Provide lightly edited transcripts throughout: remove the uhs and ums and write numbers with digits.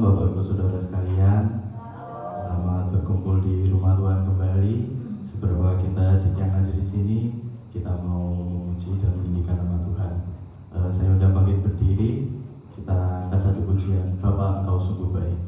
Bapak Ibu Saudara sekalian. Selamat berkumpul di rumah Tuhan kembali. Seberapa kita yang hadir di sini, kita mau memuji dan meninggikan nama Tuhan. Saya undang bangkit berdiri. Kita angkat satu pujian. Bapa, Engkau sungguh baik.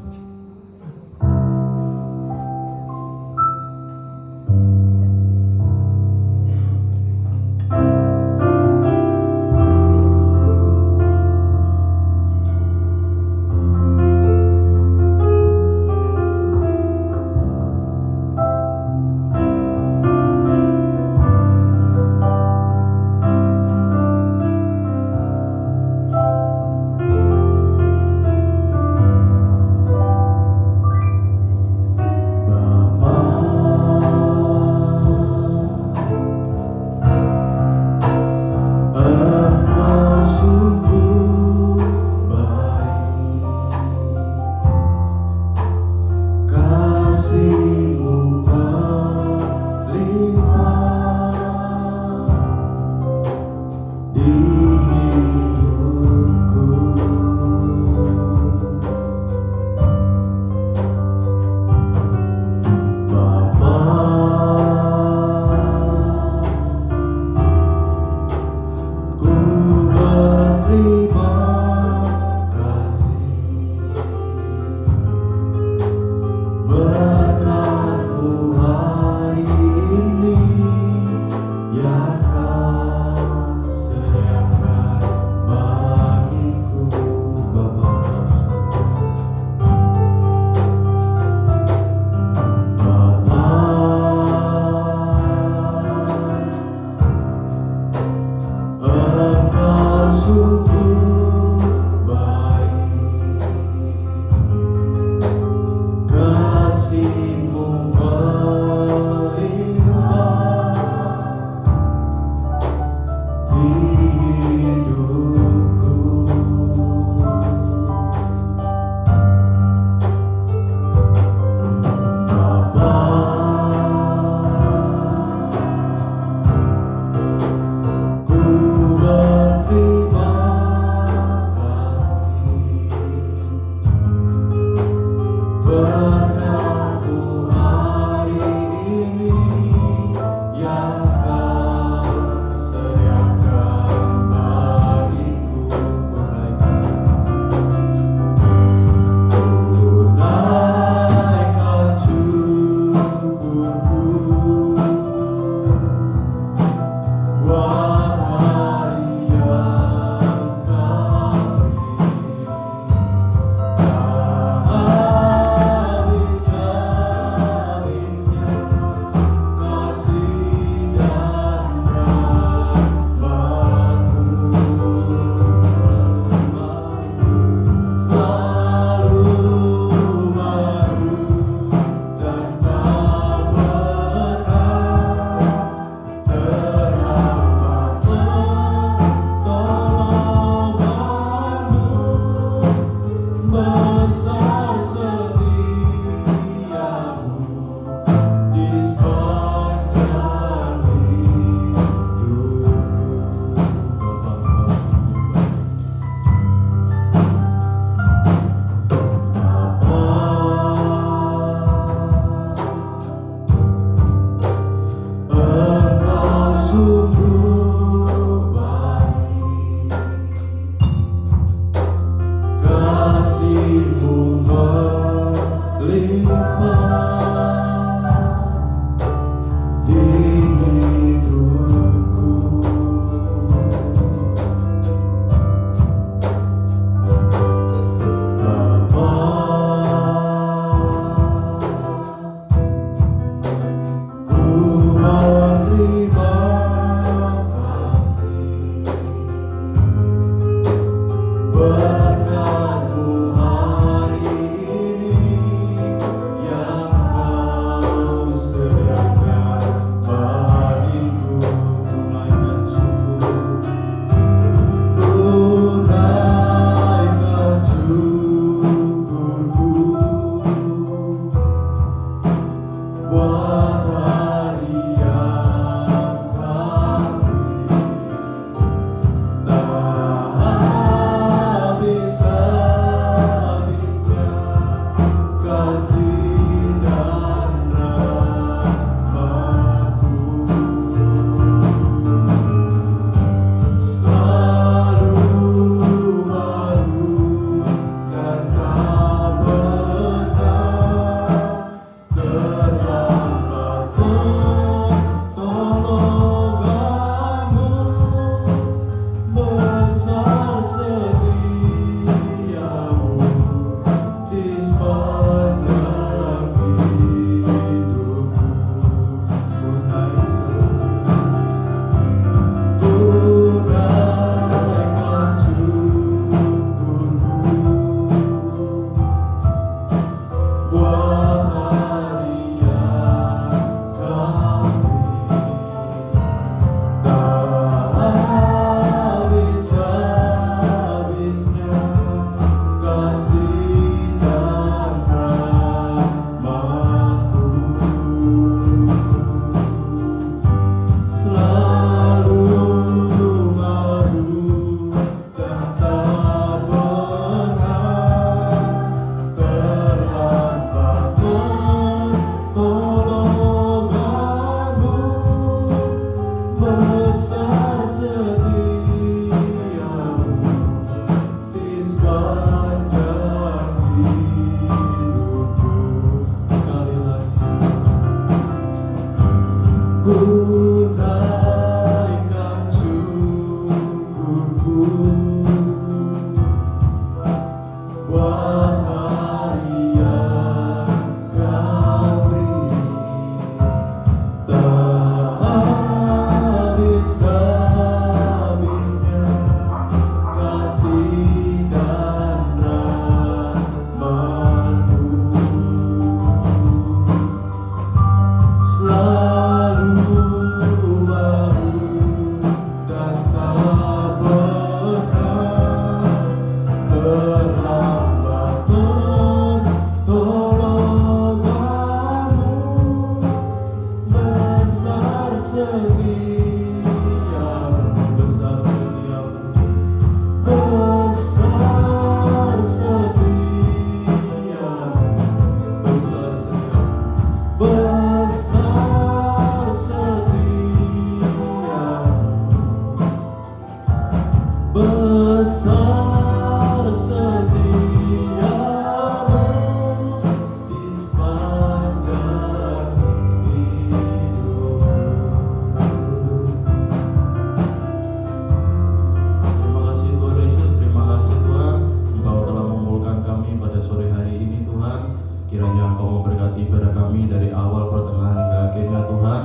Kiranya Engkau memberkati ibadah kami dari awal, pertengahan hingga akhirnya Tuhan.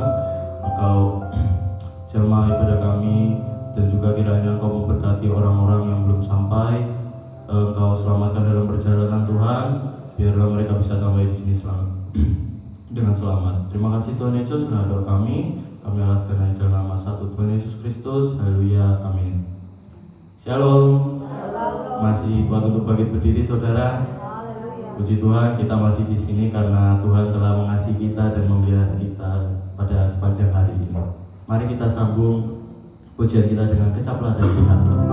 Engkau jamah ibadah kami, dan juga kiranya Engkau memberkati orang-orang yang belum sampai. Engkau selamatkan dalam perjalanan Tuhan, biarlah mereka bisa sampai di sini dengan selamat. Terima kasih Tuhan Yesus, karena doa kami alaskan hanya dalam nama satu Tuhan Yesus Kristus. Haleluya, amin. Shalom. Masih kuat untuk bangkit berdiri, saudara. Puji Tuhan, kita masih di sini karena Tuhan telah mengasihi kita dan memelihara kita pada sepanjang hari ini. Mari kita sambung pujian kita dengan kecaplah dari pihak Tuhan.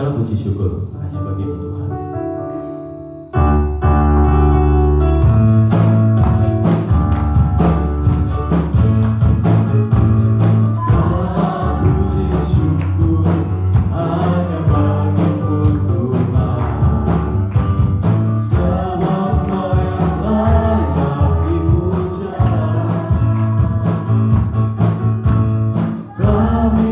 Puji syukur hanya bagi Tuhan. Kami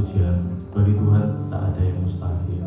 pujian. Bagi Tuhan tak ada yang mustahil.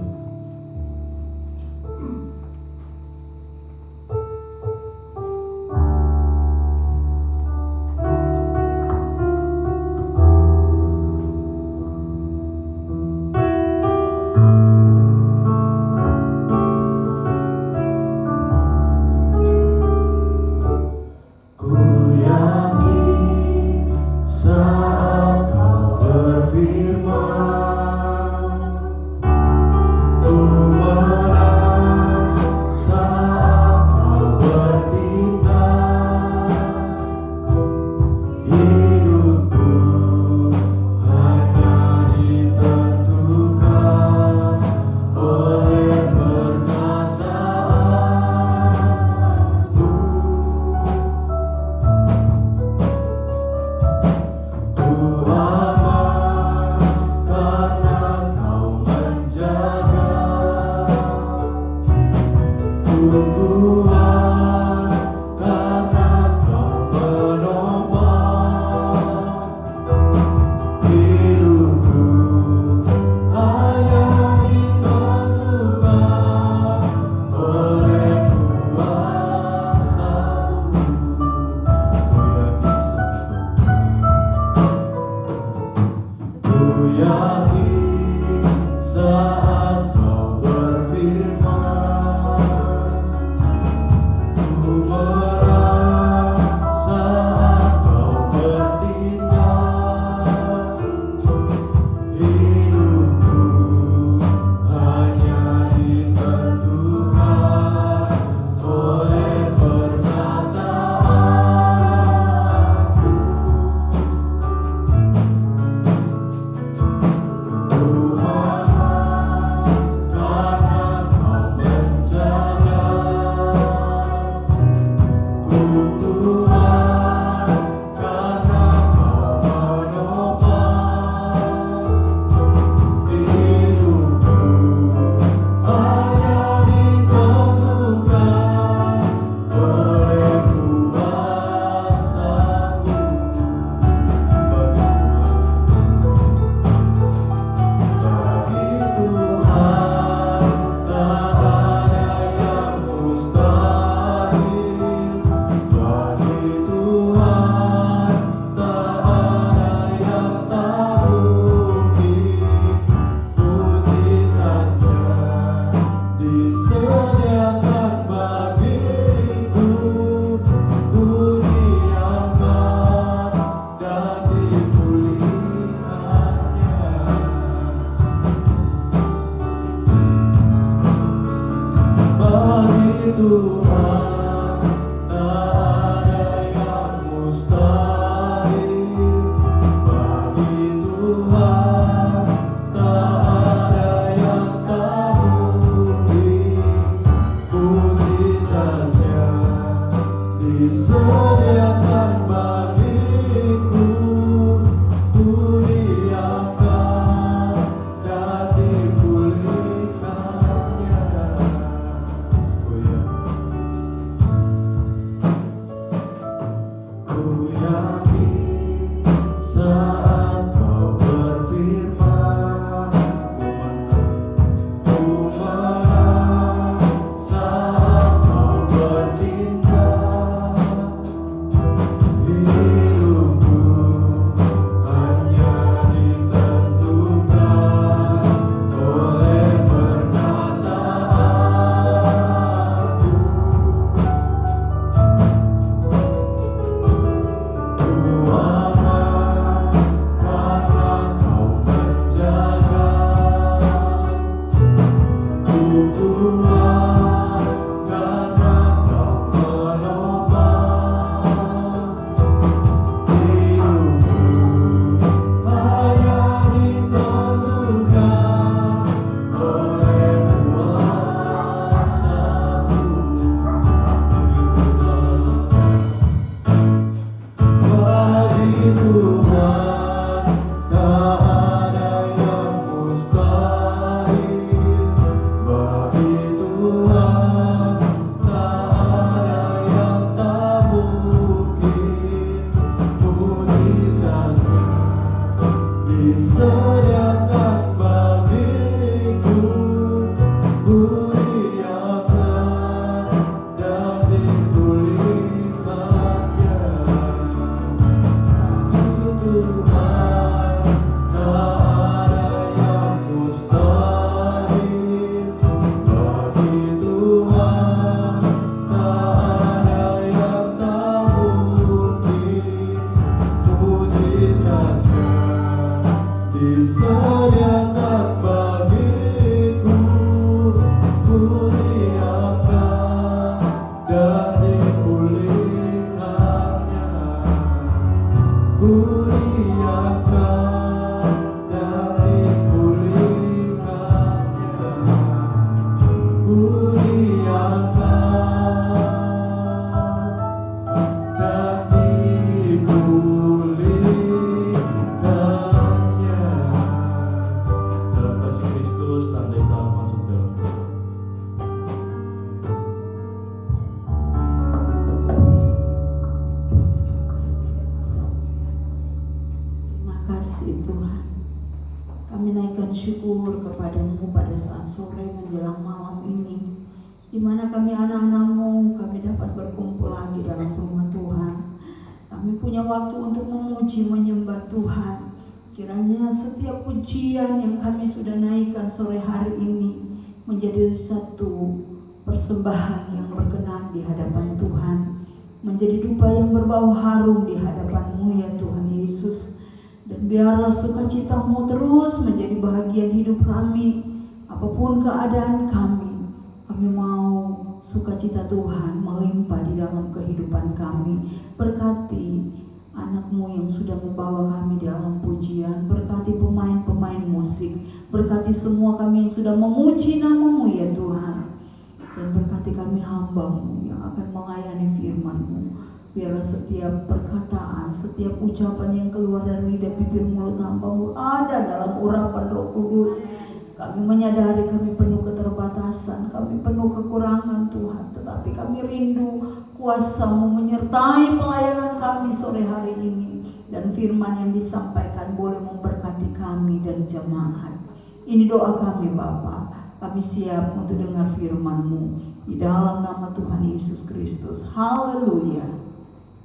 Disediakan Syukur kepadamu pada saat sore menjelang malam ini, di mana kami anak-anakmu, kami dapat berkumpul lagi dalam rumah Tuhan. Kami punya waktu untuk memuji, menyembah Tuhan. Kiranya setiap pujian yang kami sudah naikkan sore hari ini menjadi satu persembahan yang berkenan di hadapan Tuhan, menjadi dupa yang berbau harum di hadapan-Mu ya Tuhan Yesus. Dan biarlah sukacita-Mu terus menjadi bahagian hidup kami, apapun keadaan kami. Kami mau sukacita Tuhan melimpah di dalam kehidupan kami. Berkati anak-Mu yang sudah membawa kami dalam pujian, berkati pemain-pemain musik, berkati semua kami yang sudah memuji nama-Mu ya Tuhan. Dan berkati kami hamba-Mu yang akan melayani firman-Mu. Biarlah setiap perkataan, setiap ucapan yang keluar dari lidah bibir mulut hamba-Mu ada dalam urapan Roh Kudus. Kami menyadari kami penuh keterbatasan, kami penuh kekurangan Tuhan. Tetapi kami rindu kuasa-Mu menyertai pelayanan kami sore hari ini. Dan firman yang disampaikan boleh memberkati kami dan jemaat. Ini doa kami Bapa. Kami siap untuk dengar firman-Mu. Di dalam nama Tuhan Yesus Kristus. Haleluya.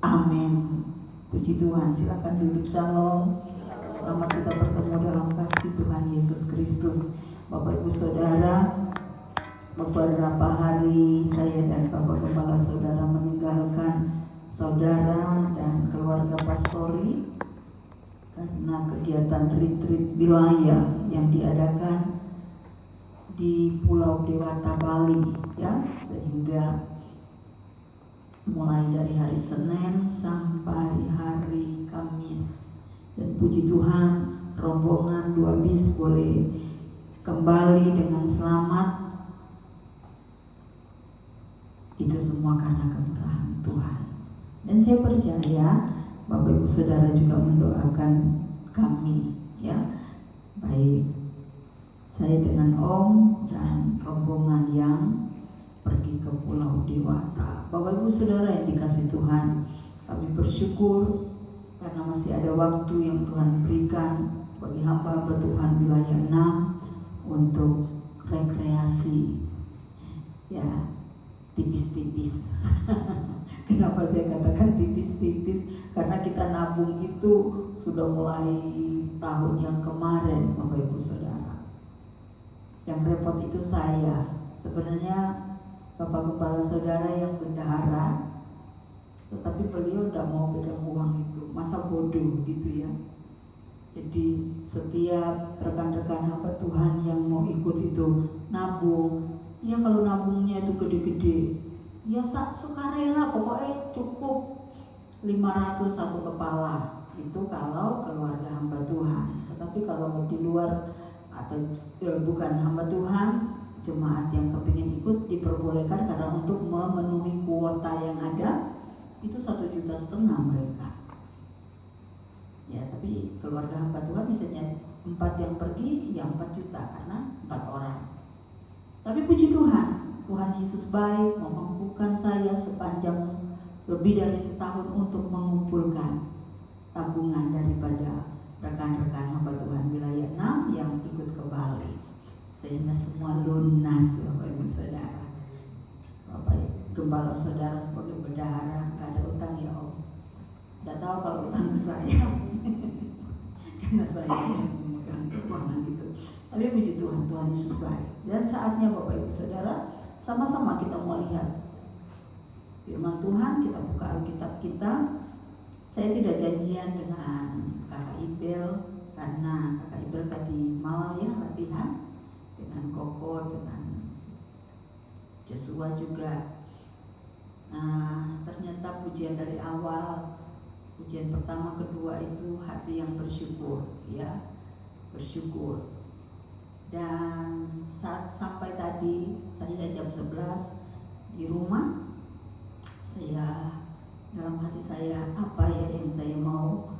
Amin. Puji Tuhan, silakan duduk. Shalom. Selamat kita bertemu dalam kasih Tuhan Yesus Kristus. Bapak Ibu Saudara, beberapa hari saya dan Bapak Gembala Saudara meninggalkan saudara dan keluarga pastori karena kegiatan retreat wilayah yang diadakan di Pulau Dewata Bali ya, sehingga mulai dari hari Senin sampai hari Kamis. Dan puji Tuhan, rombongan 2 bis boleh kembali dengan selamat. Itu semua karena kemurahan Tuhan. Dan saya percaya Bapak Ibu Saudara juga mendoakan kami ya. Baik saya dengan Om dan rombongan yang pergi ke Pulau Dewata. Bapak Ibu Saudara yang dikasihi Tuhan, kami bersyukur karena masih ada waktu yang Tuhan berikan bagi hamba-hamba Tuhan wilayah 6 untuk rekreasi ya, tipis-tipis. Kenapa saya katakan tipis-tipis? Karena kita nabung itu sudah mulai tahun yang kemarin Bapak Ibu Saudara. Yang repot itu saya. Sebenarnya Bapak Kepala Saudara yang bendahara, tetapi beliau tidak mau pegang uang itu. Masa bodoh gitu ya. Jadi setiap rekan-rekan hamba Tuhan yang mau ikut itu nabung. Ya kalau nabungnya itu gede-gede, ya sukarela, pokoknya cukup 500 satu kepala. Itu kalau keluarga hamba Tuhan. Tetapi kalau di luar atau bukan hamba Tuhan, jemaat yang kepingin ikut diperbolehkan karena untuk memenuhi kuota yang ada itu 1,5 juta mereka. Ya, tapi keluarga hamba Tuhan misalnya 4 yang pergi, ya 4 juta karena 4 orang. Tapi puji Tuhan, Tuhan Yesus baik, memampukan saya sepanjang lebih dari setahun untuk mengumpulkan tabungan daripada rekan-rekan hamba Tuhan wilayah 6 yang ikut ke Bali. Sehingga semua lunas Bapak Ibu Saudara. Bapak Gembala Saudara sebagai bendahara, gak ada utang ya Om. Gak tahu kalau utang ke saya. karena saya yang memegang keuangan itu. Tapi puji Tuhan, Tuhan Yesus baik. Dan saatnya Bapak Ibu Saudara, sama-sama kita mau lihat firman Tuhan. Kita buka Alkitab kita. Saya tidak janjian dengan Kakak Ibel karena Kakak Ibel tadi malam ya latihan dengan Koko, dengan Joshua juga. Nah, ternyata pujian dari awal, pujian pertama kedua itu hati yang bersyukur, ya, bersyukur. Dan saat sampai tadi saya jam 11 di rumah, saya dalam hati saya apa ya yang saya mau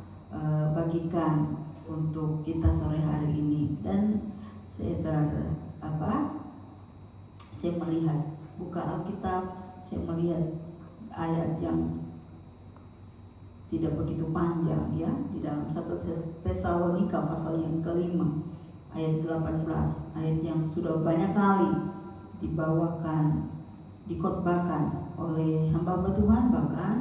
bagikan untuk kita sore hari ini. Dan saya saya melihat buka Alkitab, saya melihat ayat yang tidak begitu panjang ya di dalam 1 Tesalonika pasal yang kelima ayat 18, ayat yang sudah banyak kali dibawakan, dikotbahkan oleh hamba Tuhan, bahkan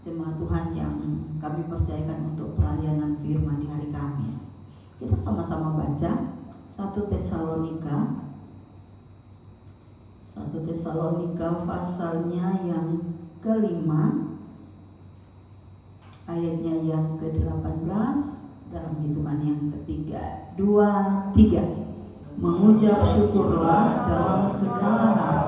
jemaat Tuhan yang kami percayakan untuk pelayanan firman di hari Kamis. Kita sama-sama baca 1 Tesalonika pasalnya yang kelima, ayatnya yang ke-18 dalam hitungan yang ketiga, 2, 3. Mengucap syukurlah dalam segala hal,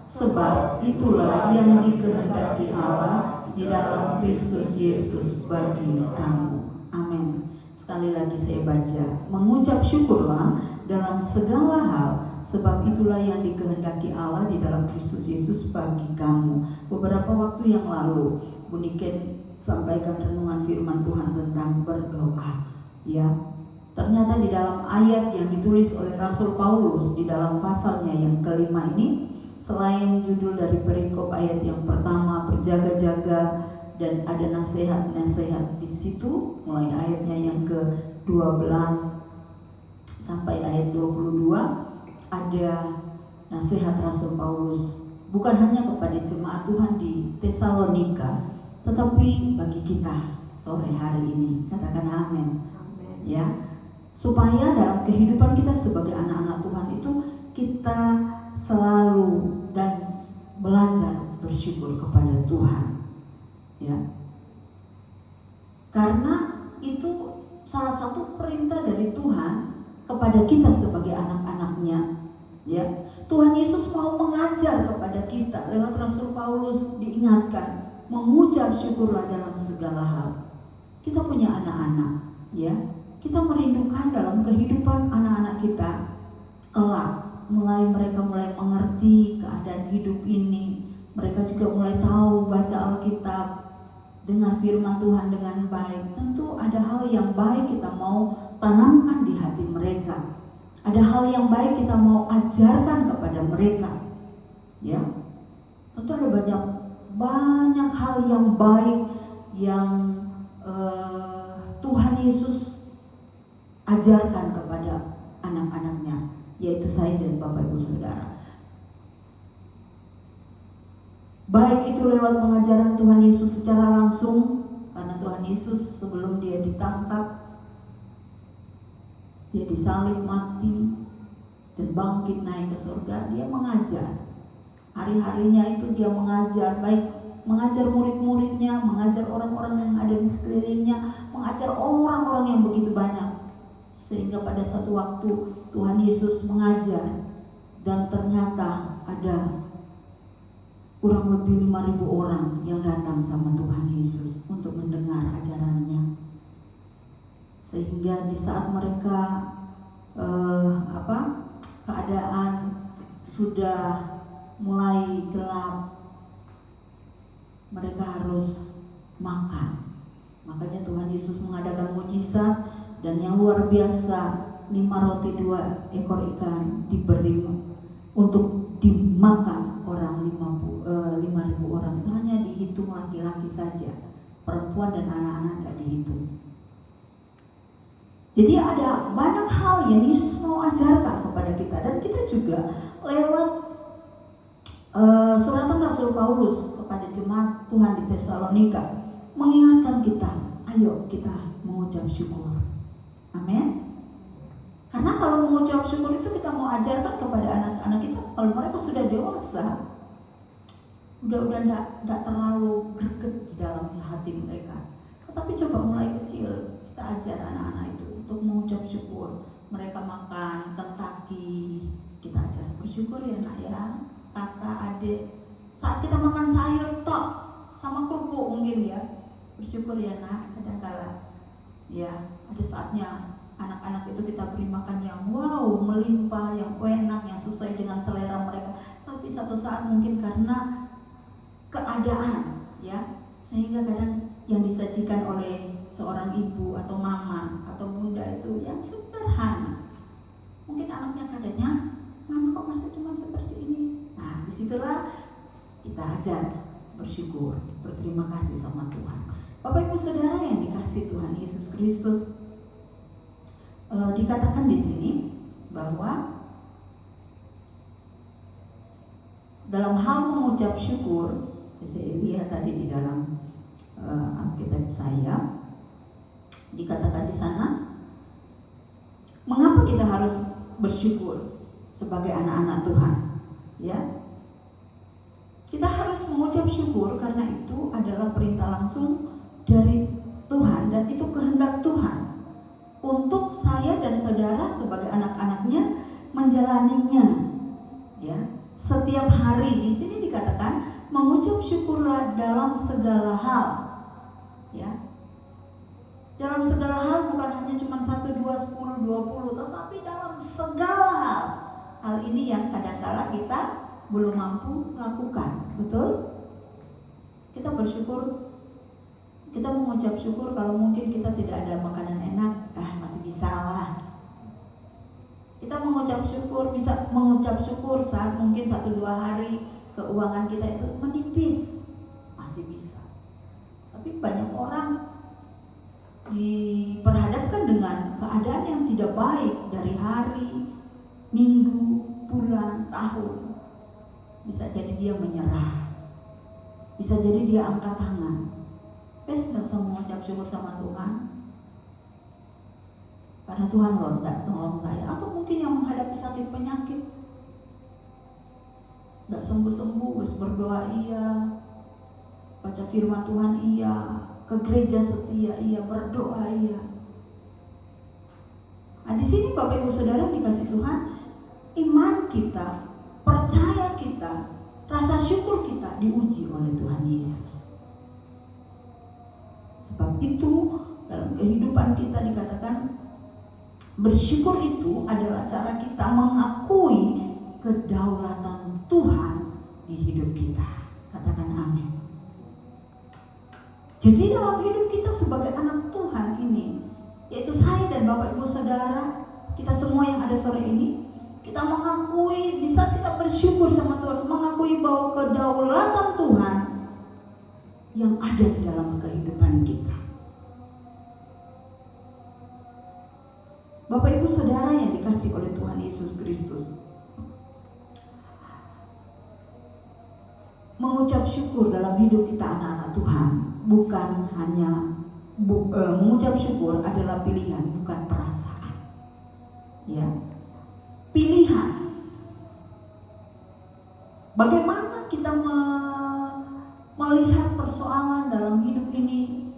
sebab itulah yang dikehendaki Allah di dalam Kristus Yesus bagi kamu. Amin. Sekali lagi saya baca, mengucap syukurlah dalam segala hal, sebab itulah yang dikehendaki Allah di dalam Kristus Yesus bagi kamu. Beberapa waktu yang lalu Buniken sampaikan renungan firman Tuhan tentang berdoa, ya. Ternyata di dalam ayat yang ditulis oleh Rasul Paulus di dalam pasalnya yang kelima ini, selain judul dari perikop ayat yang pertama berjaga-jaga dan ada nasihat-nasihat di situ, mulai ayatnya yang ke-12 sampai ayat 22, ada nasihat Rasul Paulus bukan hanya kepada jemaat Tuhan di Tesalonika, tetapi bagi kita sore hari ini. Katakan amin. Ya, supaya dalam kehidupan kita sebagai anak-anak Tuhan itu kita selalu dan belajar bersyukur kepada Tuhan, ya. Karena itu salah satu perintah dari Tuhan kepada kita sebagai anak-anaknya, ya. Tuhan Yesus mau mengajar kepada kita lewat Rasul Paulus, diingatkan mengucap syukurlah dalam segala hal. Kita punya anak-anak, ya. Kita merindukan dalam kehidupan anak-anak kita kelak, mereka mulai mengerti keadaan hidup ini. Mereka juga mulai tahu baca Alkitab, dengar firman Tuhan dengan baik. Tentu ada hal yang baik kita mau tanamkan di hati mereka. Ada hal yang baik kita mau ajarkan kepada mereka, ya. Tentu ada banyak hal yang baik yang Tuhan Yesus ajarkan kepada anak-anaknya, yaitu saya dan Bapak Ibu Saudara. Baik itu lewat pengajaran Tuhan Yesus secara langsung, karena Tuhan Yesus sebelum dia ditangkap, dia disalib mati dan bangkit naik ke surga, dia mengajar. Hari-harinya itu dia mengajar, baik mengajar murid-muridnya, mengajar orang-orang yang ada di sekelilingnya, mengajar orang-orang yang begitu banyak. Sehingga pada suatu waktu Tuhan Yesus mengajar, dan ternyata ada kurang lebih 5.000 orang yang datang sama Tuhan Yesus untuk mendengar ajarannya. Sehingga di saat mereka keadaan sudah mulai gelap, mereka harus makan. Makanya Tuhan Yesus mengadakan mujizat, dan yang luar biasa, 5 roti 2 ekor ikan diberi untuk dimakan orang 5.000 orang. Itu hanya dihitung laki-laki saja, perempuan dan anak-anak tidak dihitung. Jadi ada banyak hal yang Yesus mau ajarkan kepada kita, dan kita juga lewat suratan Rasul Paulus kepada jemaat Tuhan di Tesalonika mengingatkan kita, ayo kita mengucap syukur. Amin. Karena kalau mengucap syukur itu kita mau ajarkan kepada anak-anak kita kalau mereka sudah dewasa, udah enggak terlalu greget di dalam hati mereka. Tetapi coba mulai kecil kita ajar anak-anak itu untuk mengucap syukur. Mereka makan Kentucky, kita ajar bersyukur ya nak ya, kakak, adik. Saat kita makan sayur tok sama kerupuk mungkin ya, bersyukur ya nak. Kadang-kala ya ada saatnya anak-anak itu kita beri makan yang wow, melimpah, yang enak, yang sesuai dengan selera mereka. Tapi satu saat mungkin karena keadaan ya, sehingga kadang yang disajikan oleh seorang ibu atau mama atau bunda itu yang sederhana. Mungkin anaknya kagetnya, mama kok masih cuma seperti ini. Nah disitulah kita ajar bersyukur, berterima kasih sama Tuhan. Bapak Ibu Saudara yang dikasihi Tuhan Yesus Kristus, dikatakan di sini bahwa dalam hal mengucap syukur, saya lihat tadi di dalam Alkitab saya dikatakan di sana, mengapa kita harus bersyukur sebagai anak-anak Tuhan? Ya, kita harus mengucap syukur karena itu adalah perintah langsung dari Tuhan dan itu kehendak Tuhan untuk saya dan saudara sebagai anak-anaknya menjalaninya. Ya, setiap hari di sini dikatakan mengucap syukurlah dalam segala hal. Ya, dalam segala hal bukan hanya cuma 1, 2, 10, 20, tetapi dalam segala hal. Hal ini yang kadang-kala kita belum mampu lakukan, betul? Kita bersyukur, kita mengucap syukur kalau mungkin kita tidak ada makanan enak, masih bisa lah. Kita mengucap syukur, bisa mengucap syukur saat mungkin 1-2 hari keuangan kita itu menipis, masih bisa. Tapi banyak orang diperhadapkan dengan keadaan yang tidak baik dari hari, minggu, bulan, tahun. Bisa jadi dia menyerah, bisa jadi dia angkat tangan, gak usah mengucap syukur sama Tuhan karena Tuhan loh gak tolong saya. Atau mungkin yang menghadapi sakit penyakit gak sembuh-sembuh, wis berdoa iya, baca firman Tuhan iya, ke gereja setia iya, berdoa iya. Nah di sini Bapak Ibu Saudara dikasih Tuhan, iman kita, percaya kita, rasa syukur kita diuji oleh Tuhan Yesus. Sebab itu dalam kehidupan kita dikatakan bersyukur itu adalah cara kita mengakui kedaulatan Tuhan di hidup kita. Katakan amin. Jadi dalam hidup kita sebagai anak Tuhan ini, yaitu saya dan Bapak Ibu Saudara, kita semua yang ada sore ini, kita mengakui, di saat kita bersyukur sama Tuhan, mengakui bahwa kedaulatan Tuhan yang ada di dalam kehidupan kita. Bapak Ibu Saudara yang dikasihi oleh Tuhan Yesus Kristus, mengucap syukur dalam hidup kita anak-anak Tuhan bukan hanya mengucap syukur adalah pilihan, bukan perasaan. Ya, pilihan. Bagaimana kita melihat persoalan dalam hidup ini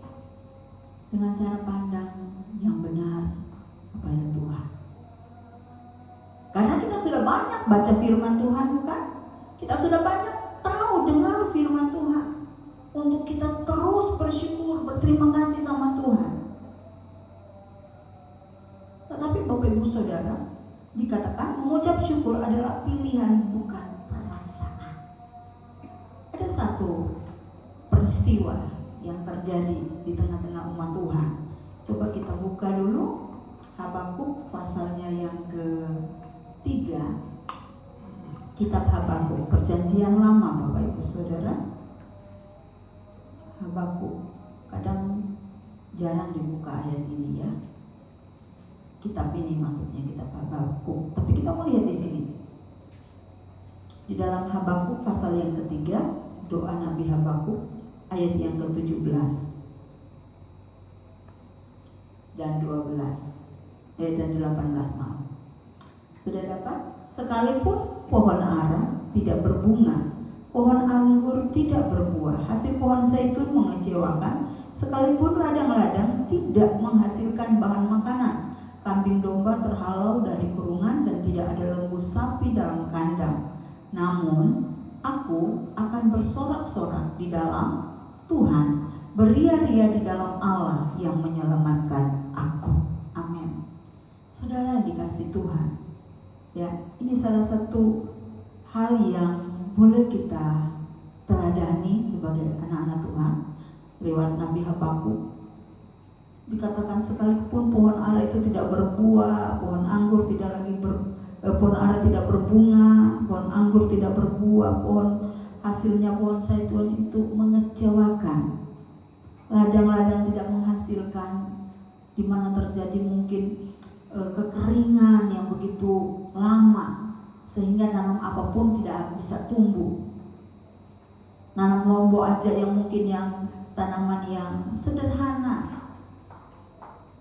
dengan cara pandang yang benar kepada Tuhan. Karena kita sudah banyak baca firman Tuhan, bukan? Kita sudah banyak tahu, dengar firman Tuhan untuk kita terus bersyukur, berterima kasih sama Tuhan. Tetapi Bapak Ibu Saudara, dikatakan mengucap syukur adalah pilihan, bukan perasaan. Ada satu peristiwa yang terjadi di tengah-tengah umat Tuhan. Coba kita buka dulu Habakuk pasalnya yang ke-3. Kitab Habakuk, perjanjian lama Bapak Ibu Saudara. Habakuk, kadang jarang dibuka ayat ini ya. Kitab ini maksudnya kitab Habakuk. Tapi kita mau lihat di sini. Di dalam Habakuk pasal yang ke-3, doa Nabi Habakuk ayat yang ke-17 dan 12. dan 18 maaf. Sudah dapat? Sekalipun pohon ara tidak berbunga, pohon anggur tidak berbuah, hasil pohon zaitun mengecewakan, sekalipun ladang-ladang tidak menghasilkan bahan makanan, kambing domba terhalau dari kurungan dan tidak ada lembu sapi dalam kandang. Namun aku akan bersorak-sorak di dalam Tuhan, beria-ria di dalam Allah yang menyelamatkan aku. Amin. Saudara dikasih Tuhan, ya, ini salah satu hal yang boleh kita teladani sebagai anak-anak Tuhan lewat Nabi Habakuk. Dikatakan sekalipun pohon ara itu tidak berbuah, pohon anggur tidak lagi pohon ara tidak berbunga, pohon anggur tidak berbuah, hasilnya pohon zaitun itu mengecewakan, ladang-ladang tidak menghasilkan, di mana terjadi mungkin kekeringan yang begitu lama sehingga nanam apapun tidak bisa tumbuh. Nanam lombok aja yang mungkin yang tanaman yang sederhana,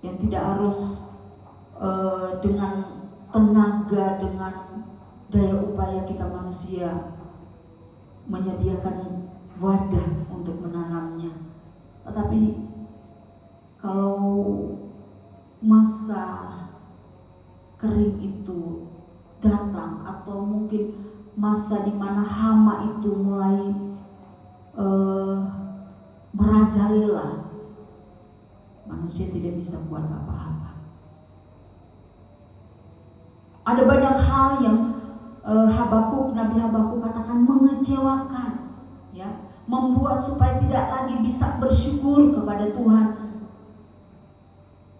yang tidak harus dengan tenaga, dengan daya upaya kita manusia menyediakan wadah untuk menanamnya. Tetapi kalau masa kering itu datang, atau mungkin masa di mana hama itu mulai merajalela, manusia tidak bisa buat apa-apa. Ada banyak hal yang Nabi Habakuk katakan mengecewakan, ya, membuat supaya tidak lagi bisa bersyukur kepada Tuhan.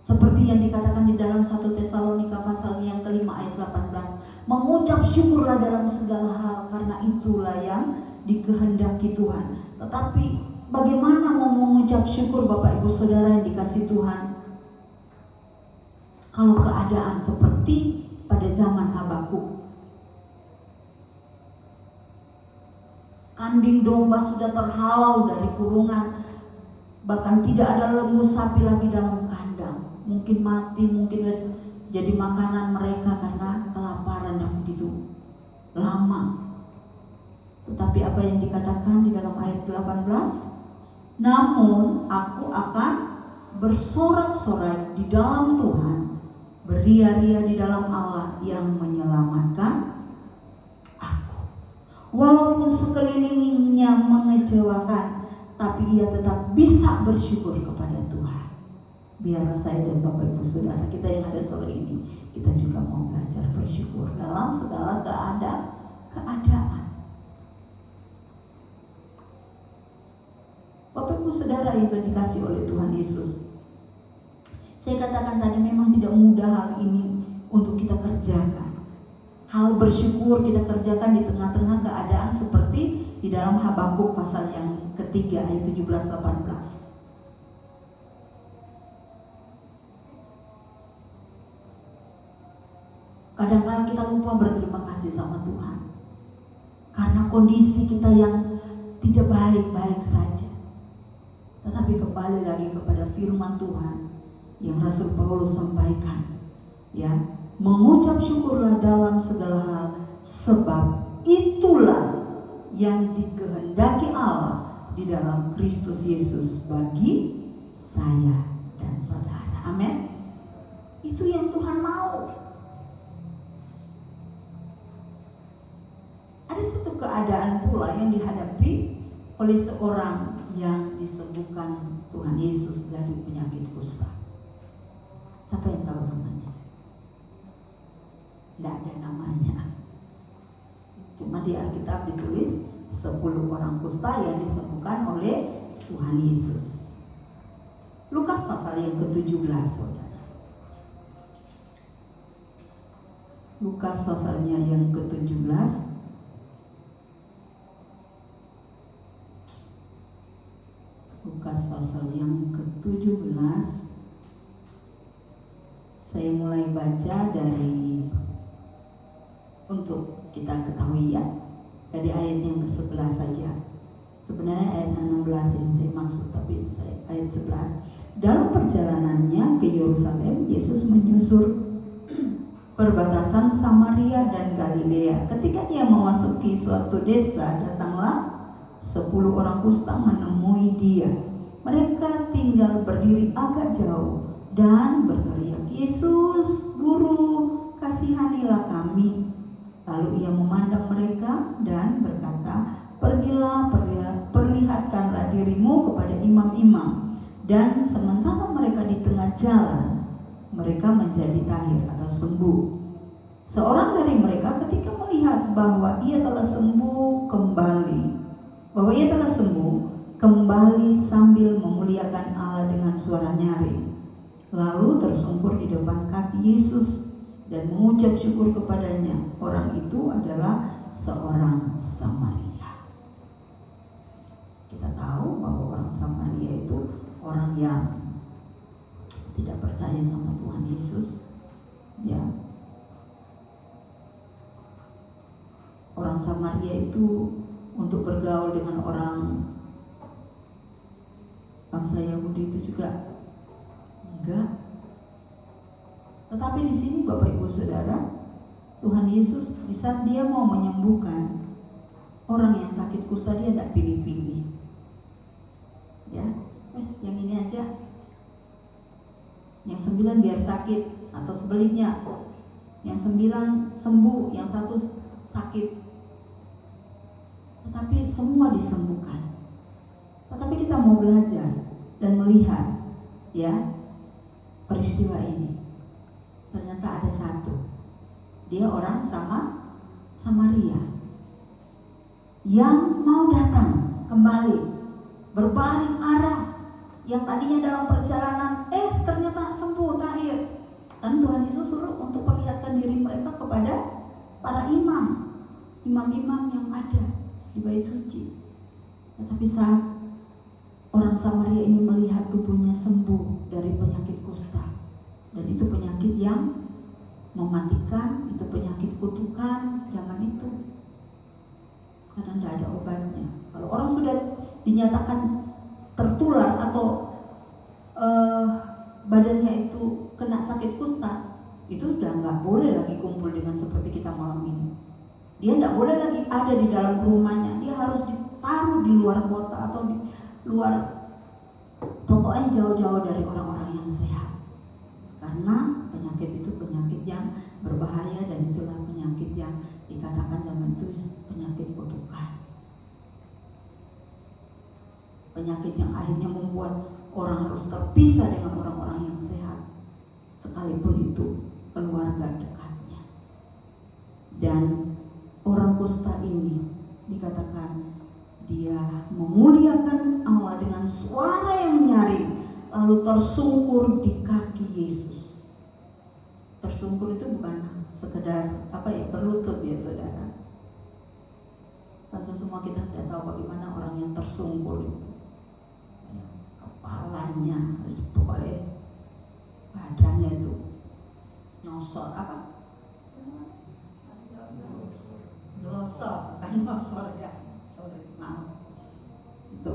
Seperti yang dikatakan di dalam 1 Tesalonika pasal yang kelima ayat 18, mengucap syukurlah dalam segala hal, karena itulah yang dikehendaki Tuhan. Tetapi bagaimana mau mengucap syukur Bapak Ibu Saudara yang dikasih Tuhan, kalau keadaan seperti pada zaman Habakuk? Kambing domba sudah terhalau dari kurungan, bahkan tidak ada lembu sapi lagi dalam kandang. Mungkin mati, mungkin jadi makanan mereka karena kelaparan yang begitu lama. Tetapi apa yang dikatakan di dalam ayat 18? Namun aku akan bersorak-sorai di dalam Tuhan, beria-ria di dalam Allah yang menyelamatkan aku. Walaupun sekelilingnya mengecewakan, tapi ia tetap bisa bersyukur kepada Tuhan. Biarlah saya dan Bapak Ibu Saudara kita yang ada sore ini, kita juga mau belajar bersyukur dalam segala keadaan. Bapak Ibu Saudara yang dikasih oleh Tuhan Yesus, saya katakan tadi memang tidak mudah hal ini untuk kita kerjakan. Hal bersyukur kita kerjakan di tengah-tengah keadaan seperti di dalam Habakuk pasal yang ketiga ayat 17-18. Kadang-kadang kita lupa berterima kasih sama Tuhan karena kondisi kita yang tidak baik-baik saja. Tetapi kembali lagi kepada firman Tuhan yang Rasul Paulus sampaikan, ya, mengucap syukurlah dalam segala hal, sebab itulah yang dikehendaki Allah di dalam Kristus Yesus bagi saya dan saudara. Amin. Itu yang Tuhan mau. Ada satu keadaan pula yang dihadapi oleh seorang yang disembuhkan Tuhan Yesus dari penyakit kusta. Siapa yang tahu namanya? Tidak ada namanya. Cuma di Alkitab ditulis 10 orang kusta yang disembuhkan oleh Tuhan Yesus. Lukas pasal yang ke-17, saudara. Lukas pasalnya yang ke-17. Lukas pasal yang ke-17. Saya mulai baca dari, untuk kita ketahui ya, dari ayat yang ke-11 saja. Sebenarnya ayat 16 yang saya maksud, tapi ayat 11. Dalam perjalanannya ke Yerusalem, Yesus menyusur perbatasan Samaria dan Galilea. Ketika ia memasuki suatu desa, datanglah 10 orang kusta menemui dia. Mereka tinggal berdiri agak jauh dan berteriak, "Yesus, Guru, kasihanilah kami." Lalu ia memandang mereka dan berkata, "Pergilah, perlihatkanlah dirimu kepada imam-imam." Dan sementara mereka di tengah jalan, mereka menjadi tahir atau sembuh. Seorang dari mereka ketika melihat bahwa ia telah sembuh kembali sambil memuliakan Allah dengan suara nyaring. Lalu tersungkur di depan kaki Yesus dan mengucap syukur kepadanya. Orang itu adalah seorang Samaria. Kita tahu bahwa orang Samaria itu orang yang tidak percaya sama Tuhan Yesus, ya. Orang Samaria itu untuk bergaul dengan orang bangsa Yahudi itu juga enggak. Tetapi di sini Bapak Ibu Saudara, Tuhan Yesus di saat dia mau menyembuhkan orang yang sakit kusta, dia tidak pilih-pilih. Ya, yang ini aja. Yang 9 biar sakit, atau sebaliknya. Yang 9 sembuh, yang 1 sakit. Tetapi semua disembuhkan. Tetapi kita mau belajar dan melihat, ya, peristiwa ini. Ternyata ada satu. Dia orang Samaria yang mau datang kembali, berbalik arah. Yang tadinya dalam perjalanan, ternyata sembuh, tahir. Kan Tuhan Yesus suruh untuk perlihatkan diri mereka kepada para imam-imam yang ada di bait suci. Tetapi saat orang Samaria ini melihat tubuhnya sembuh dari penyakit kusta, dan itu penyakit yang mematikan, itu penyakit kutukan zaman itu, karena tidak ada obatnya. Kalau orang sudah dinyatakan tertular atau badannya itu kena sakit kusta, itu sudah nggak boleh lagi kumpul dengan seperti kita malam ini. Dia nggak boleh lagi ada di dalam rumahnya, dia harus ditaruh di luar kota atau di luar, pokoknya jauh-jauh dari orang-orang yang sehat. Karena penyakit itu penyakit yang berbahaya, dan itulah penyakit yang dikatakan zaman itu penyakit kutukan. Penyakit yang akhirnya membuat orang harus terpisah dengan orang-orang yang sehat, sekalipun itu keluarga dekatnya. Dan orang kusta ini dikatakan dia memuliakan Allah dengan suara yang nyaring, lalu tersungkur di kaki Yesus. Tersungkur itu bukan sekedar berlutut ya saudara. Tentu semua kita sudah tahu bagaimana orang yang tersungkur itu. Kepalanya, pokoknya badannya itu nyosor itu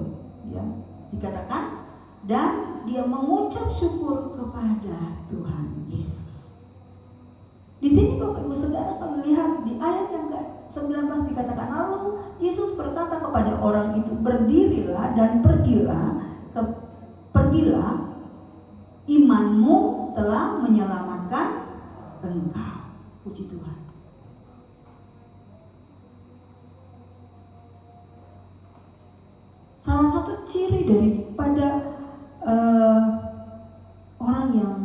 ya dikatakan, dan dia mengucap syukur kepada Tuhan Yesus. Di sini Bapak Ibu Saudara kalau lihat di ayat yang ke-19 dikatakan, lalu Yesus berkata kepada orang itu, "Berdirilah dan pergilah, imanmu telah menyelamatkan engkau." Puji Tuhan. Salah satu ciri daripada orang yang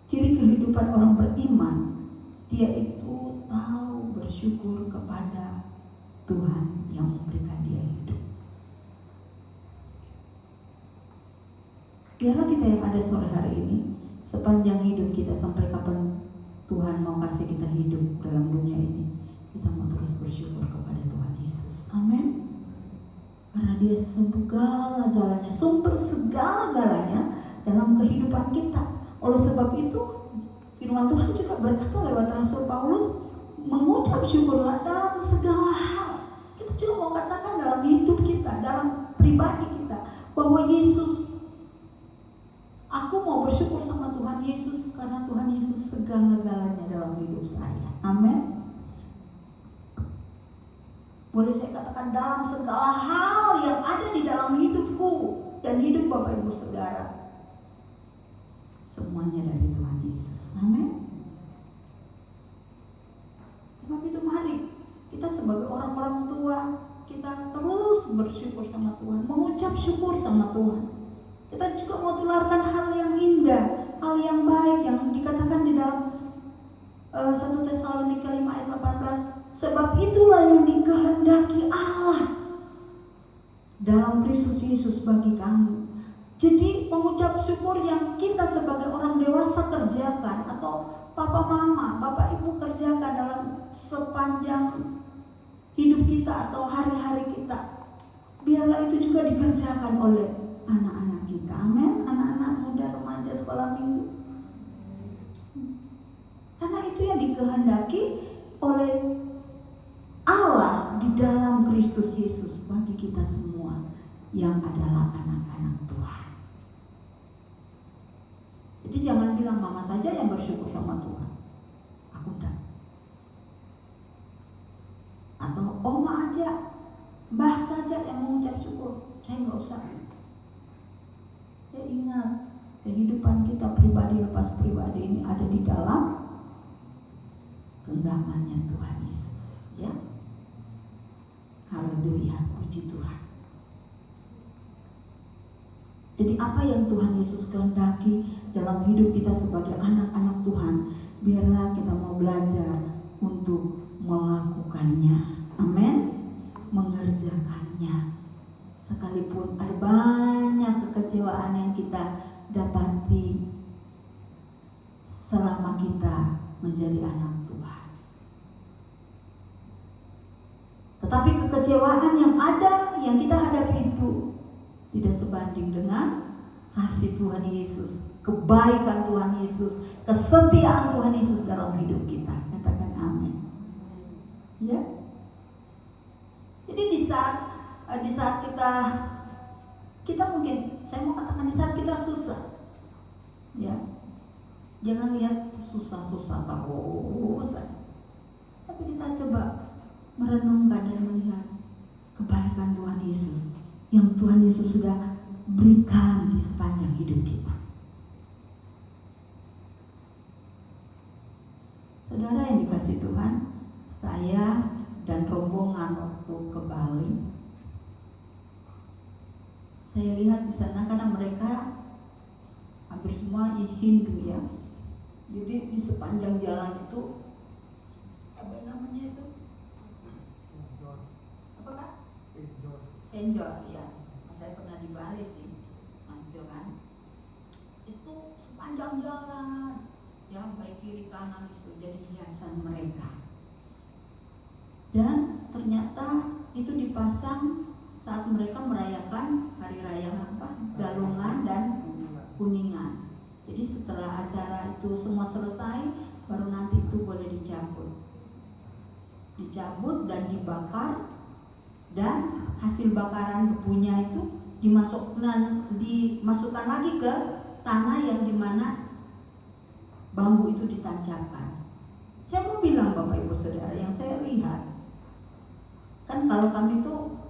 ciri kehidupan orang beriman, dia itu tahu bersyukur kepada Tuhan yang memberikan dia hidup. Biarlah kita yang ada sore hari ini, sepanjang hidup kita sampai kapan Tuhan mau kasih kita hidup dalam dunia ini, kita mau terus bersyukur kepada Tuhan Yesus. Amin. Karena dia segala-galanya, sumber segala-galanya dalam kehidupan kita. Oleh sebab itu firman Tuhan juga berkata lewat Rasul Paulus, mengucap syukurlah dalam segala hal. Kita juga mau katakan dalam hidup kita, dalam pribadi kita, bahwa Yesus, aku mau bersyukur sama Tuhan Tuhan Yesus karena Tuhan Yesus segala-galanya dalam hidup saya. Amin. Boleh saya katakan dalam segala hal yang ada di dalam hidupku dan hidup Bapak Ibu Saudara, semuanya dari Tuhan Yesus. Amin. Sebab itu mari kita sebagai orang-orang tua, kita terus bersyukur sama Tuhan, mengucap syukur sama Tuhan. Kita juga mau tularkan hal yang indah, hal yang baik yang dikatakan di dalam 1 Tesalonika 5 ayat 18. Sebab itulah yang dikehendaki Allah dalam Kristus Yesus bagi kamu. Jadi mengucap syukur yang kita sebagai orang dewasa kerjakan, atau papa mama, bapak ibu kerjakan dalam sepanjang hidup kita atau hari-hari kita, biarlah itu juga dikerjakan oleh anak-anak kita. Amin. Anak-anak muda, remaja, sekolah minggu. Karena itu yang dikehendaki oleh Allah di dalam Kristus Yesus bagi kita semua yang adalah anak-anak Tuhan. Jadi jangan bilang mama saja yang bersyukur sama Tuhan, aku enggak. Atau oma aja, mbah saja yang mengucap syukur, saya enggak usah. Ya ingat, kehidupan kita pribadi lepas pribadi ini ada di dalam genggamannya Tuhan Yesus. Ya, haleluya, puji Tuhan. Jadi apa yang Tuhan Yesus kehendaki dalam hidup kita sebagai anak-anak Tuhan, biarlah kita mau belajar untuk melakukannya. Amin. Mengerjakannya. Sekalipun ada banyak kekecewaan yang kita dapati selama kita menjadi anak Tuhan. Tetapi kekecewaan yang ada, yang kita hadapi itu tidak sebanding dengan kasih Tuhan Yesus, kebaikan Tuhan Yesus, kesetiaan Tuhan Yesus dalam hidup kita. Katakan amin. Ya. Jadi di saat kita mungkin, saya mau katakan di saat kita susah, ya, jangan lihat susah-susah terus, tapi kita coba merenungkan dan melihat kebaikan Tuhan Yesus yang Tuhan Yesus sudah berikan di sepanjang hidup kita. Saudara yang dikasihi Tuhan, saya dan rombongan waktu ke Bali, saya lihat di sana karena mereka hampir semua Hindu ya. Jadi di sepanjang jalan itu, apa namanya itu? Apakah? Enjoy ya. Saya pernah di Bali sih, Mas Johan. Itu sepanjang jalan, ya baik kiri kanan itu jadi hiasan mereka. Dan ternyata itu dipasang saat mereka merayakan hari raya apa? Galungan dan Kuningan. Jadi setelah acara itu semua selesai, baru nanti itu boleh dicabut dan dibakar, dan hasil bakaran debunya itu dimasukkan lagi ke tanah yang dimana bambu itu ditancapkan. Saya mau bilang Bapak Ibu Saudara, yang saya lihat, kan kalau kami tuh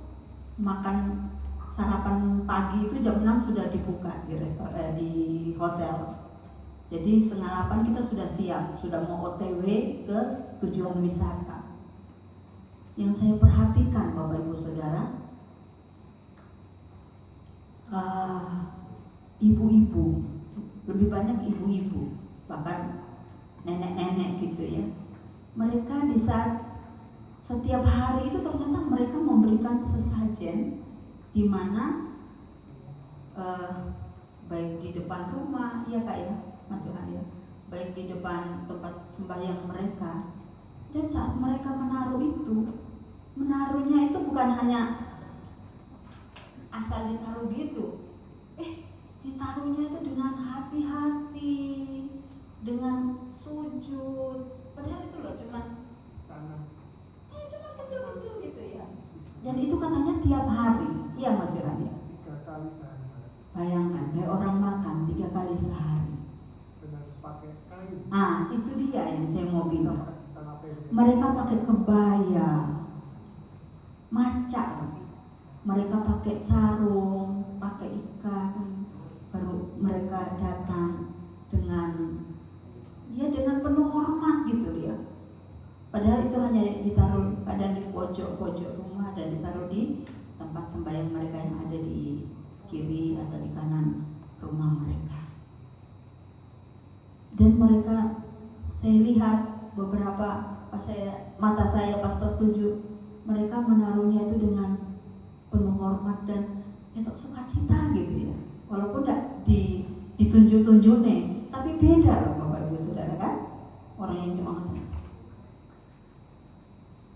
makan sarapan pagi itu jam 6 sudah dibuka di restoran, di hotel. Jadi 7:30 kita sudah siap, sudah mau OTW ke tujuan wisata. Yang saya perhatikan Bapak Ibu Saudara, ibu-ibu, lebih banyak ibu-ibu, bahkan nenek-nenek gitu ya. Mereka di saat setiap hari itu ternyata mereka memberikan sesajen di mana baik di depan rumah, ya Kak ya, Mas Johan ya, baik di depan tempat sembahyang mereka. Dan saat mereka menaruh itu, menaruhnya itu bukan hanya asal ditaruh gitu, ditaruhnya itu dengan hati-hati, dengan sujud. Padahal itu loh cuma kecil-kecil gitu ya. Dan itu katanya tiap hari, iya Mas Johan ya. 3 kali sehari. Bayangkan kayak orang makan 3 kali sehari. Itu dia yang saya mau bilang. Mereka pakai kebaya, macak, mereka pakai sarung, pakai ikan, baru mereka datang dengan penuh hormat gitu dia. Padahal itu hanya ditaruh kadang di pojok-pojok rumah dan ditaruh di tempat sembahyang mereka yang ada di kiri atau di kanan rumah mereka. Dan mereka, saya lihat beberapa mata saya pas tertuju, mereka menaruhnya itu dengan penuh hormat dan untuk sukacita gitu ya. Walaupun tidak ditunjuk-tunjuk nih, tapi beda loh Bapak Ibu Saudara kan? Orang yang cuma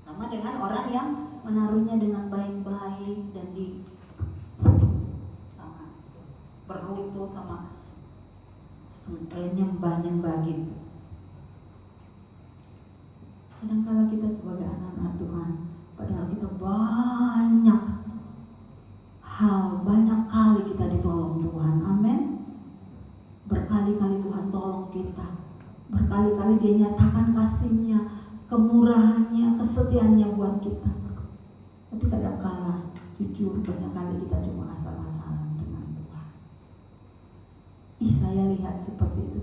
sama dengan orang yang menaruhnya dengan baik-baik dan sama berlutut sama nyembah gitu. Kadang-kala kita sebagai anak-anak Tuhan, padahal kita banyak kali kita ditolong Tuhan, amin. Berkali-kali Tuhan tolong kita, berkali-kali Dia nyatakan kasih-Nya, kemurahan-Nya, kesetiaannya buat kita. Tapi kadang-kala jujur banyak kali kita cuma asal-asalan dengan Tuhan. Saya lihat seperti itu,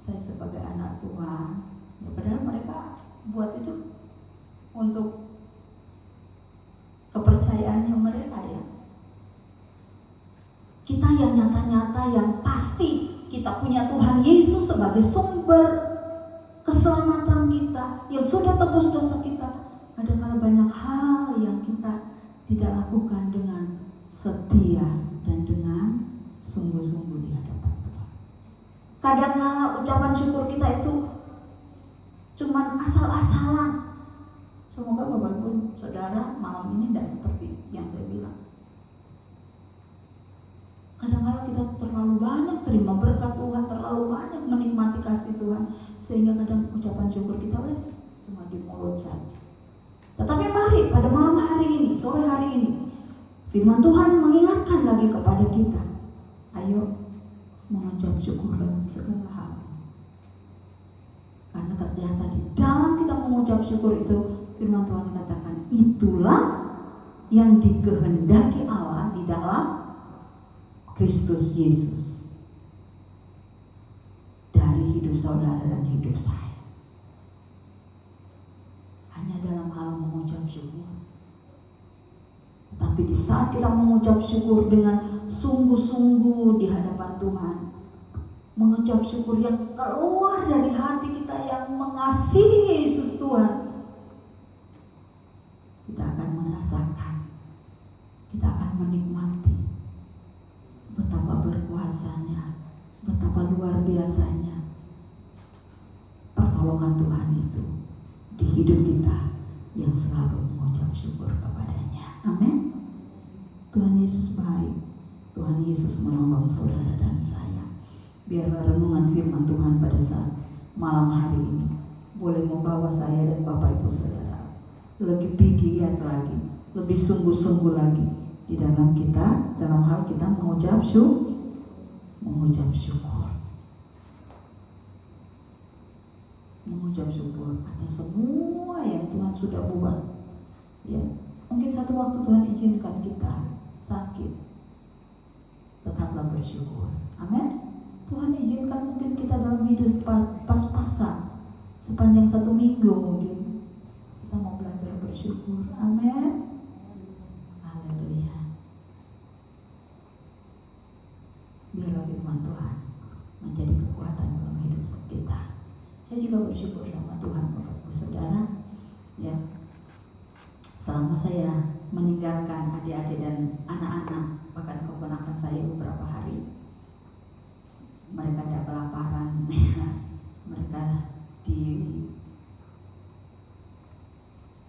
saya sebagai anak Tuhan ya, padahal mereka buat itu untuk kepercayaannya mereka ya. Kita yang nyata-nyata, yang pasti kita punya Tuhan Yesus sebagai sumber keselamatan kita, yang sudah tebus dosa kita. Kadang-kadang banyak hal yang kita tidak lakukan dengan setia dan dengan sungguh-sungguh di hadapan Tuhan. Kadang-kadang ucapan syukur kita itu cuman asal-asalan. Semoga Bapak Ibu Saudara malam ini tidak seperti yang saya bilang. Kadang-kadang kita terlalu banyak terima berkat Tuhan, terlalu banyak menikmati kasih Tuhan, sehingga kadang ucapan syukur kita cuma di mulut saja. Tetapi mari pada malam hari ini, sore hari ini, firman Tuhan mengingatkan lagi kepada kita, ayo mengucap syukur dalam segala hal. Karena ternyata di dalam kita mengucap syukur itu, firman Tuhan katakan, itulah yang dikehendaki Allah di dalam Kristus Yesus dari hidup saudara dan hidup saya. Hanya dalam hal mengucap syukur. Tapi di saat kita mengucap syukur dengan sungguh-sungguh di hadapan Tuhan, mengucap syukur yang keluar dari hati kita yang mengasihi Yesus Tuhan, kita akan merasakan, kita akan menikmati betapa berkuasanya, betapa luar biasanya pertolongan Tuhan itu di hidup kita yang selalu mengucap syukur kepadanya. Amin. Tuhan Yesus baik, Tuhan Yesus menolong saudara dan saya. Biarlah renungan firman Tuhan pada saat malam hari ini boleh membawa saya dan Bapak Ibu Saudara lebih giat lagi, lebih sungguh-sungguh lagi di dalam hal kita mengucap syukur. Mengucap syukur atas semua yang Tuhan sudah buat. Ya, mungkin satu waktu Tuhan izinkan kita sakit, tetaplah bersyukur. Amin. Tuhan izinkan mungkin kita dalam hidup pas-pasan sepanjang 1 minggu, mungkin kita mau belajar bersyukur. Amin. Haleluya. Biarlah firman Tuhan menjadi kekuatan dalam hidup kita. Saya juga bersyukur sama Tuhan Bapak Ibu Saudara ya. Selama saya meninggalkan adik-adik dan anak-anak, bahkan keponakan saya beberapa hari, mereka tidak kelaparan. Mereka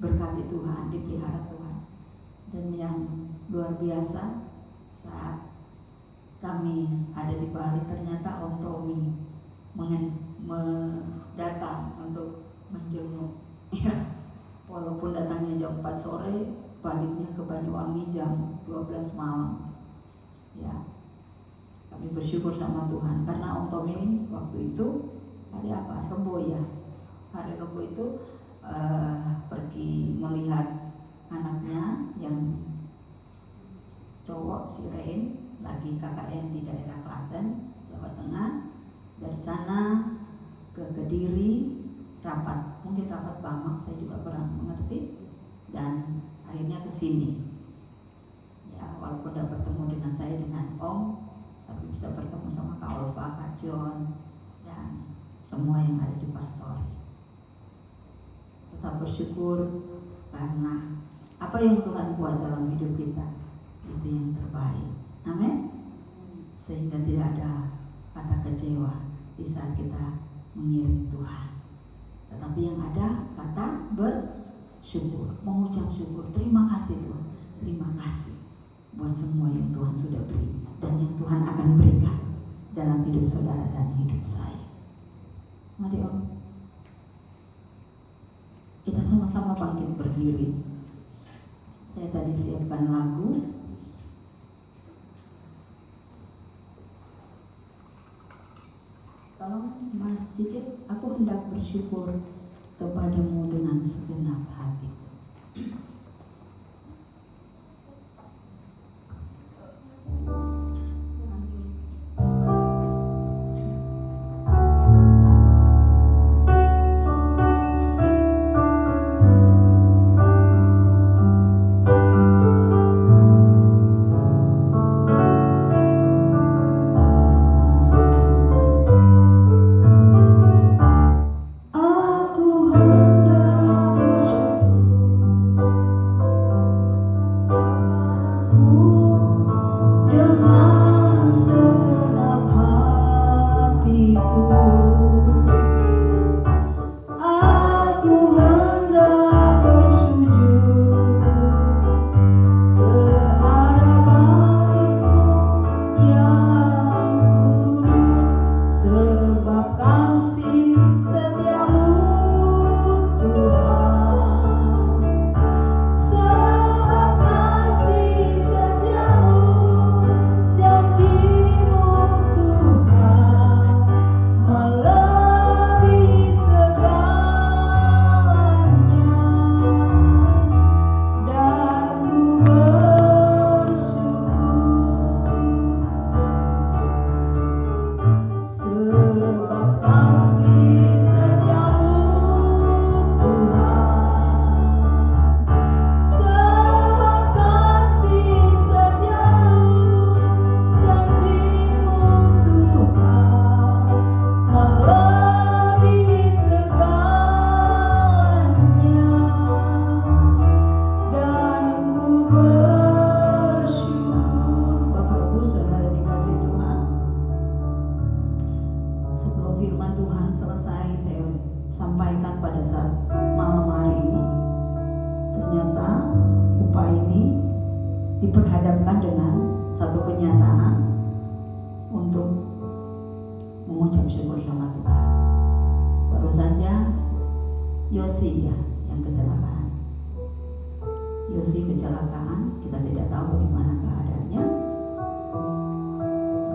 diberkati Tuhan, dipelihara Tuhan. Dan yang luar biasa, saat kami ada di Bali, ternyata Om Tommy datang untuk menjenguk ya. Walaupun datangnya jam 4 sore, baliknya ke Banyuwangi jam 12 malam ya. Kami bersyukur sama Tuhan karena Om Tommy waktu itu hari apa? Rebo ya. Hari Rebo itu pergi melihat anaknya yang cowok si Rein lagi KKN di daerah Klaten, Jawa Tengah. Dari sana ke Kediri, rapat, mungkin rapat Bamak, saya juga kurang mengerti, dan akhirnya ke sini. Ya, walaupun tidak bertemu dengan saya dengan Om, tapi bisa bertemu sama Kak Olva, Kak John, dan semua yang ada di Pastori. Tetap bersyukur karena apa yang Tuhan buat dalam hidup kita itu yang terbaik. Amin. Sehingga tidak ada kata kecewa di saat kita mengiring Tuhan. Tetapi yang ada kata bersyukur, mengucap syukur. Terima kasih Tuhan, terima kasih buat semua yang Tuhan sudah beri dan yang Tuhan akan berikan dalam hidup saudara dan hidup saya. Mari Om, kita sama-sama bangkit berdiri. Saya tadi siapkan lagu. Tolong Mas Cicit, aku hendak bersyukur kepadamu dengan segenap hatiku. Diperhadapkan dengan satu kenyataan untuk mengucap syukur sama Tuhan. Baru saja Yosi ya yang kecelakaan. Yosi kecelakaan, kita tidak tahu bagaimana keadaannya.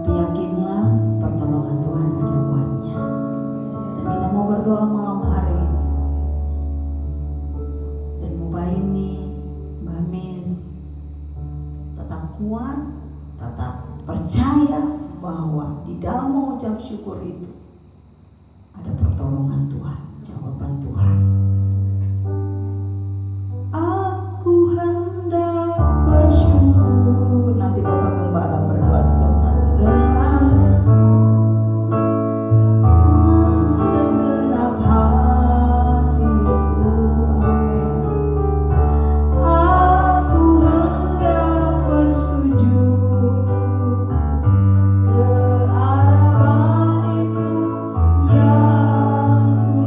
Tapi yakinlah pertolongan Tuhan ada buatnya. Dan kita mau berdoa malam hari ini. Dan Mbak ini, Mbak Miss, tetap kuat, tetap percaya bahwa di dalam mengucap syukur itu ada pertolongan Tuhan, jawaban Tuhan. Aku hendak bersyukur. Nanti Bapak Gembala berdoa sebentar dengan segenap hatiku. Amin. Aku hendak bersujud ke arah baik-Mu yang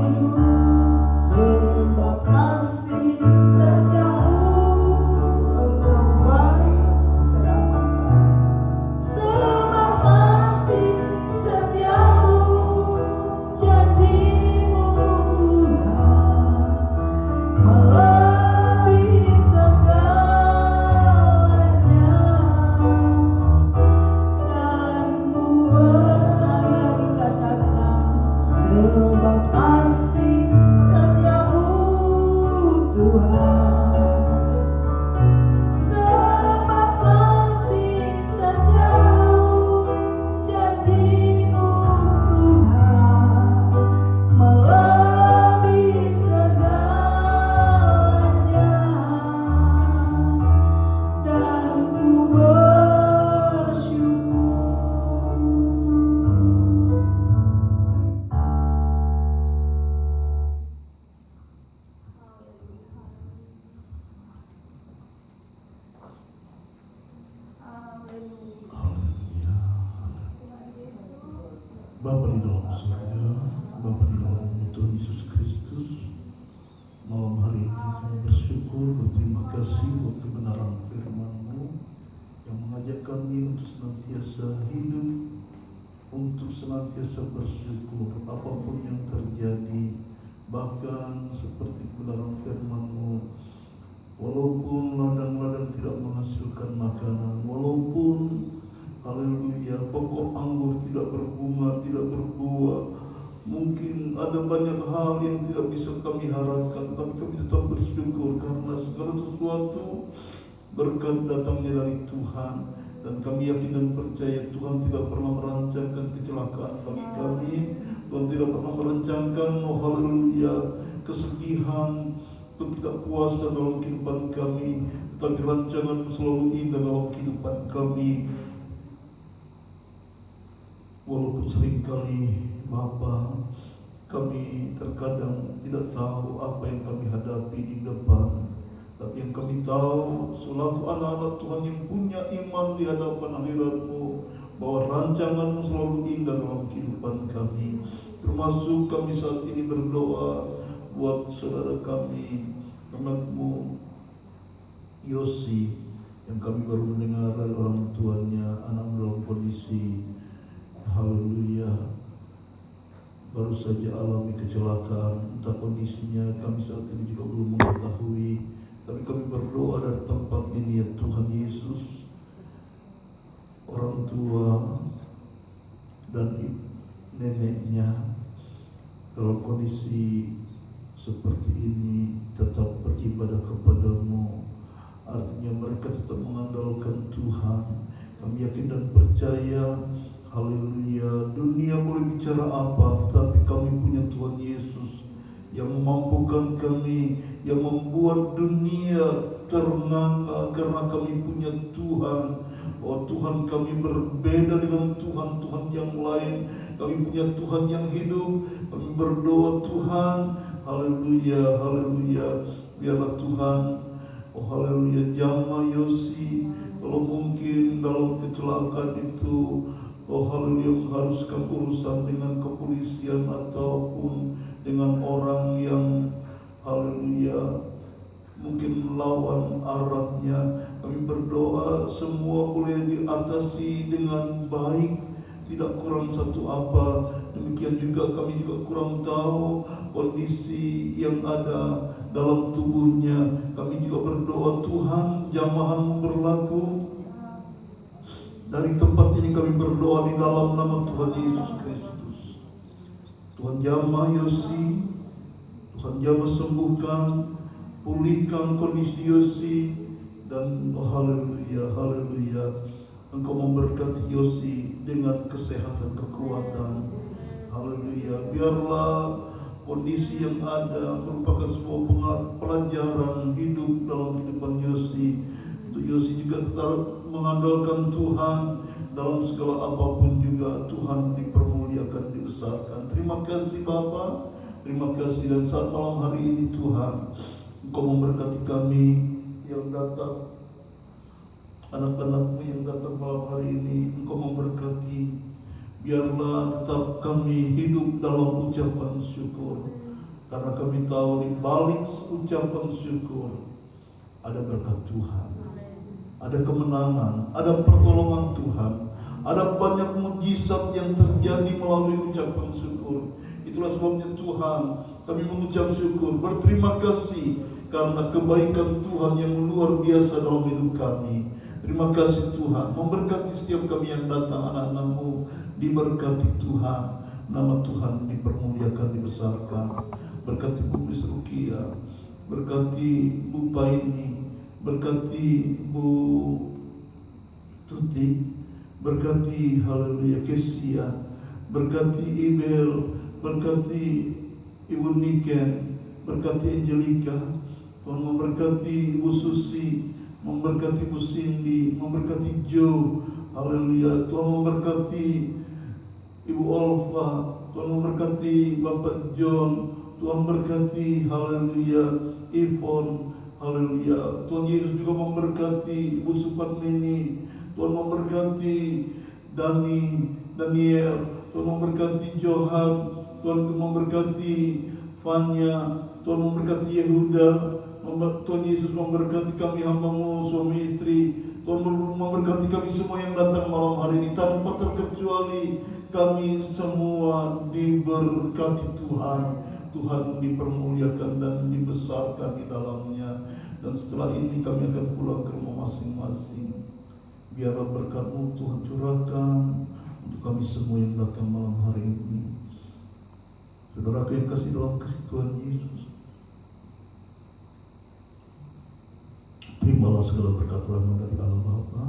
Bapa di dalam surga, Bapa di dalam Tuhan Yesus Kristus, malam hari ini kami bersyukur, berterima kasih buat kebenaran firman-Mu yang mengajak kami untuk senantiasa hidup, untuk senantiasa bersyukur apapun yang terjadi. Bahkan seperti kebenaran firman-Mu, walaupun ladang-ladang tidak menghasilkan makanan, walaupun haleluya, pokok anggur tidak berbunga, tidak berbuah, mungkin ada banyak hal yang tidak bisa kami harapkan, tetapi kami tetap bersyukur karena segala sesuatu berkat datangnya dari Tuhan. Dan kami yakin dan percaya Tuhan tidak pernah merancangkan kecelakaan bagi kami. Tuhan tidak pernah merancangkan, oh haleluya, kesedihan, ketidakpuasan dalam kehidupan kami, tetapi rancangan selalu indah dalam kehidupan kami. Walaupun seringkali Bapa, kami terkadang tidak tahu apa yang kami hadapi di depan, tapi yang kami tahu selaku anak-anak Tuhan yang punya iman di hadapan hadirat-Mu, bahwa rancangan-Mu selalu indah dalam kehidupan kami. Termasuk kami saat ini berdoa buat saudara kami, anak-Mu Yosi, yang kami baru mendengar dari orang tuanya, anak dalam kondisi haleluya baru saja alami kecelakaan. Entah kondisinya kami saat ini juga belum mengetahui, tapi kami berdoa dari tempat ini ya Tuhan Yesus, orang tua dan neneknya dalam kondisi seperti ini tetap beribadah kepadamu. Artinya mereka tetap mengandalkan Tuhan. Kami yakin dan percaya, haleluya, dunia boleh bicara apa, tetapi kami punya Tuhan Yesus yang memampukan kami, yang membuat dunia ternganga karena kami punya Tuhan. Oh Tuhan, kami berbeda dengan Tuhan-Tuhan yang lain. Kami punya Tuhan yang hidup. Kami berdoa Tuhan, haleluya, haleluya, biarlah Tuhan, oh haleluya, jamah Yosi, kalau mungkin dalam kecelakaan itu, oh haleluya, mengharuskan urusan dengan kepolisian ataupun dengan orang yang haleluya mungkin lawan arahnya. Kami berdoa semua boleh diatasi dengan baik, tidak kurang satu apa. Demikian juga kami juga kurang tahu kondisi yang ada dalam tubuhnya. Kami juga berdoa Tuhan, jamahan-Mu berlaku. Dari tempat ini kami berdoa di dalam nama Tuhan Yesus Kristus. Tuhan jamah Yosi, Tuhan jamah sembuhkan, pulihkan kondisi Yosi, dan oh haleluya, haleluya, Engkau memberkati Yosi dengan kesehatan, kekuatan, haleluya. Biarlah kondisi yang ada merupakan sebuah pelajaran hidup dalam kehidupan Yosi. Untuk Yosi juga tetap mengandalkan Tuhan dalam segala apapun juga. Tuhan dipermuliakan, dibesarkan. Terima kasih Bapa, terima kasih. Dan saat malam hari ini Tuhan, Engkau memberkati kami yang datang, anak-anak-Mu yang datang malam hari ini. Engkau memberkati, biarlah tetap kami hidup dalam ucapan syukur, karena kami tahu di balik ucapan syukur ada berkat Tuhan, ada kemenangan, ada pertolongan Tuhan, ada banyak mujizat yang terjadi melalui ucapan syukur. Itulah sebabnya Tuhan, kami mengucap syukur, berterima kasih karena kebaikan Tuhan yang luar biasa dalam hidup kami. Terima kasih Tuhan, memberkati setiap kami yang datang, anak-anak-Mu diberkati Tuhan, nama Tuhan dipermuliakan, dibesarkan. Berkati Bu Miss Rukia, berkati Bu Paini, berkati Bu Tuti, berkati haleluya Kesia, berkati Ibel, berkati Ibu Niken, berkati Angelika. Tuhan memberkati Ibu Susi, memberkati Bu Cindy, memberkati Joe, haleluya. Tuhan memberkati Ibu Olva, Tuhan memberkati Bapak John, Tuhan berkati haleluya Ivon, haleluya. Tuhan Yesus juga memberkati Ibu Supatmini, Tuhan memberkati Dani, Daniel, Tuhan memberkati Johan, Tuhan memberkati Fanya, Tuhan memberkati Yehuda, Tuhan Yesus memberkati kami hamba-Mu, suami istri, Tuhan memberkati kami semua yang datang malam hari ini tanpa terkecuali. Kami semua diberkati Tuhan, Tuhan dipermuliakan dan dibesarkan di dalamnya. Dan setelah ini kami akan pulang ke rumah masing-masing. Biarlah berkat-Mu Tuhan curahkan untuk kami semua yang datang malam hari ini. Saudaraku yang kasih dalam kasih Tuhan Yesus, terimalah segala berkat rahmat dari Allah Bapa,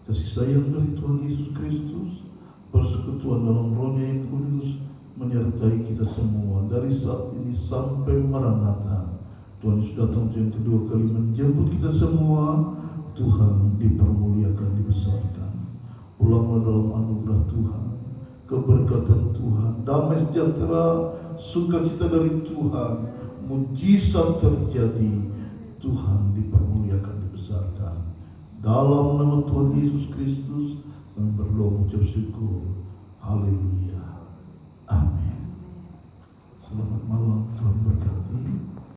kasih sayang dari Tuhan Yesus Kristus, persekutuan dalam Roh-Nya yang kudus menyertai kita semua dari saat ini sampai Maranatha. Tuhan Yesus datang untuk yang kedua kali menjemput kita semua. Tuhan dipermuliakan, dibesarkan. Pulanglah dalam anugerah Tuhan, keberkatan Tuhan, damai sejahtera, sukacita dari Tuhan, mujizat terjadi. Tuhan dipermuliakan, dibesarkan. Dalam nama Tuhan Yesus Kristus kami berdoa mengucap syukur. Haleluya. Amin. Selamat malam.